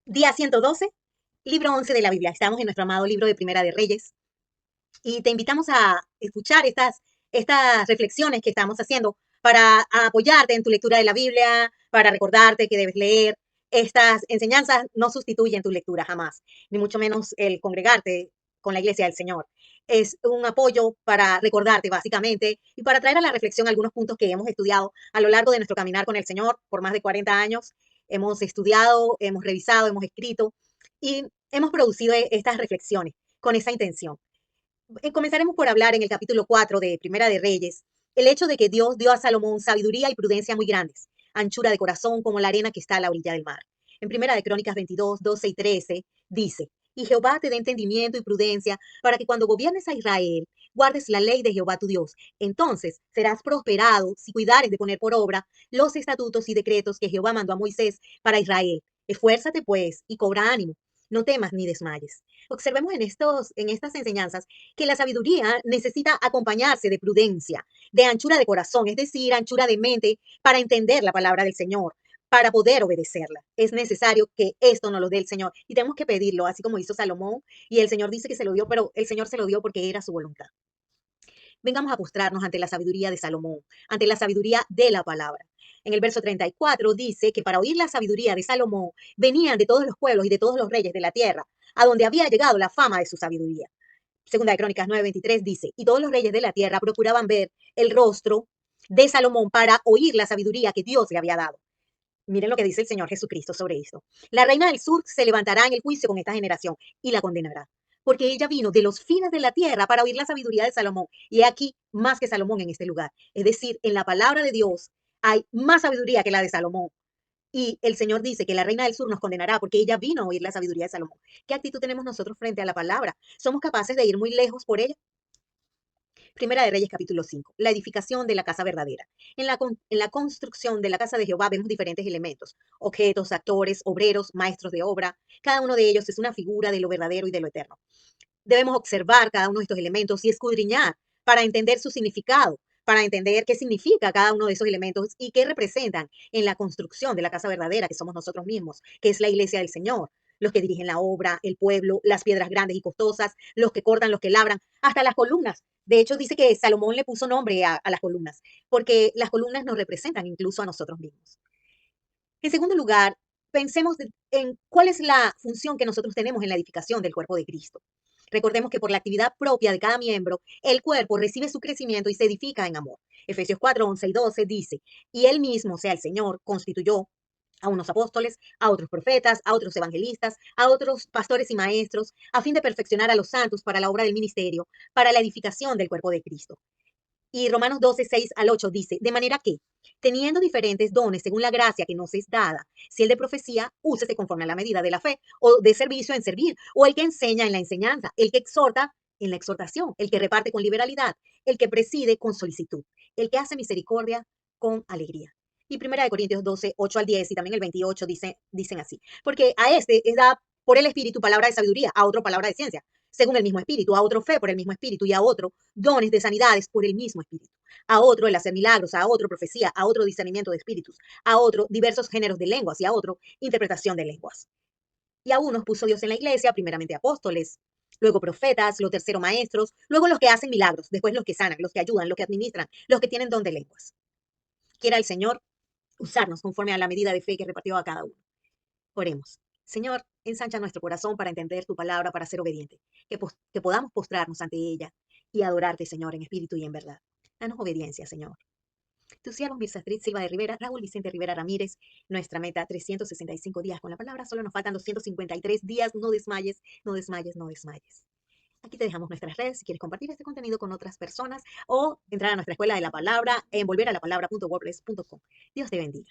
Día 112, libro 11 de la Biblia. Estamos en nuestro amado libro de Primera de Reyes y te invitamos a escuchar estas reflexiones que estamos haciendo para apoyarte en tu lectura de la Biblia, para recordarte que debes leer. Estas enseñanzas no sustituyen tu lectura jamás, ni mucho menos el congregarte con la iglesia del Señor. Es un apoyo para recordarte básicamente y para traer a la reflexión algunos puntos que hemos estudiado a lo largo de nuestro caminar con el Señor por más de 40 años. Hemos estudiado, hemos revisado, hemos escrito y hemos producido estas reflexiones con esa intención. Comenzaremos por hablar en el capítulo 4 de Primera de Reyes, el hecho de que Dios dio a Salomón sabiduría y prudencia muy grandes, anchura de corazón como la arena que está a la orilla del mar. En Primera de Crónicas 22, 12 y 13 dice, y Jehová te dé entendimiento y prudencia para que cuando gobiernes a Israel, guardes la ley de Jehová tu Dios. Entonces serás prosperado si cuidares de poner por obra los estatutos y decretos que Jehová mandó a Moisés para Israel. Esfuérzate pues y cobra ánimo. No temas ni desmayes. Observemos en estas enseñanzas que la sabiduría necesita acompañarse de prudencia, de anchura de corazón, es decir, anchura de mente para entender la palabra del Señor, para poder obedecerla. Es necesario que esto nos lo dé el Señor y tenemos que pedirlo, así como hizo Salomón, y el Señor dice que se lo dio, pero el Señor se lo dio porque era su voluntad. Vengamos a postrarnos ante la sabiduría de Salomón, ante la sabiduría de la palabra. En el verso 34 dice que para oír la sabiduría de Salomón venían de todos los pueblos y de todos los reyes de la tierra, a donde había llegado la fama de su sabiduría. Segunda de Crónicas 9:23 dice, y todos los reyes de la tierra procuraban ver el rostro de Salomón para oír la sabiduría que Dios le había dado. Miren lo que dice el Señor Jesucristo sobre esto. La reina del sur se levantará en el juicio con esta generación y la condenará, porque ella vino de los fines de la tierra para oír la sabiduría de Salomón. Y he aquí más que Salomón en este lugar. Es decir, en la palabra de Dios hay más sabiduría que la de Salomón. Y el Señor dice que la reina del sur nos condenará porque ella vino a oír la sabiduría de Salomón. ¿Qué actitud tenemos nosotros frente a la palabra? ¿Somos capaces de ir muy lejos por ella? Primera de Reyes capítulo 5, la edificación de la casa verdadera. En la construcción de la casa de Jehová vemos diferentes elementos, objetos, actores, obreros, maestros de obra. Cada uno de ellos es una figura de lo verdadero y de lo eterno. Debemos observar cada uno de estos elementos y escudriñar para entender su significado, para entender qué significa cada uno de esos elementos y qué representan en la construcción de la casa verdadera que somos nosotros mismos, que es la iglesia del Señor. Los que dirigen la obra, el pueblo, las piedras grandes y costosas, los que cortan, los que labran, hasta las columnas. De hecho, dice que Salomón le puso nombre a las columnas, porque las columnas nos representan incluso a nosotros mismos. En segundo lugar, pensemos en cuál es la función que nosotros tenemos en la edificación del cuerpo de Cristo. Recordemos que por la actividad propia de cada miembro, el cuerpo recibe su crecimiento y se edifica en amor. Efesios 4, 11 y 12 dice, y él mismo, o sea, el Señor, constituyó a unos apóstoles, a otros profetas, a otros evangelistas, a otros pastores y maestros, a fin de perfeccionar a los santos para la obra del ministerio, para la edificación del cuerpo de Cristo. Y Romanos 12, 6 al 8 dice, de manera que, teniendo diferentes dones según la gracia que nos es dada, si el de profecía, úsese conforme a la medida de la fe, o de servicio en servir, o el que enseña en la enseñanza, el que exhorta en la exhortación, el que reparte con liberalidad, el que preside con solicitud, el que hace misericordia con alegría. Y Primera de Corintios 12, 8 al 10 y también el 28 dicen así, porque a este es da por el Espíritu palabra de sabiduría, a otro palabra de ciencia, según el mismo Espíritu, a otro fe por el mismo Espíritu y a otro dones de sanidades por el mismo Espíritu, a otro el hacer milagros, a otro profecía, a otro discernimiento de espíritus, a otro diversos géneros de lenguas y a otro interpretación de lenguas. Y a unos puso Dios en la iglesia, primeramente apóstoles, luego profetas, los terceros maestros, luego los que hacen milagros, después los que sanan, los que ayudan, los que administran, los que tienen don de lenguas. Quiera el Señor usarnos conforme a la medida de fe que repartió a cada uno. Oremos. Señor, ensancha nuestro corazón para entender tu palabra, para ser obediente, que podamos postrarnos ante ella y adorarte, Señor, en espíritu y en verdad. Danos obediencia, Señor. Tu siervo Mirza Street, Silva de Rivera, Raúl Vicente Rivera Ramírez, nuestra meta 365 días con la palabra, solo nos faltan 253 días, no desmayes, no desmayes, no desmayes. Aquí te dejamos nuestras redes si quieres compartir este contenido con otras personas o entrar a nuestra escuela de la palabra en volveralapalabra.wordpress.com. Dios te bendiga.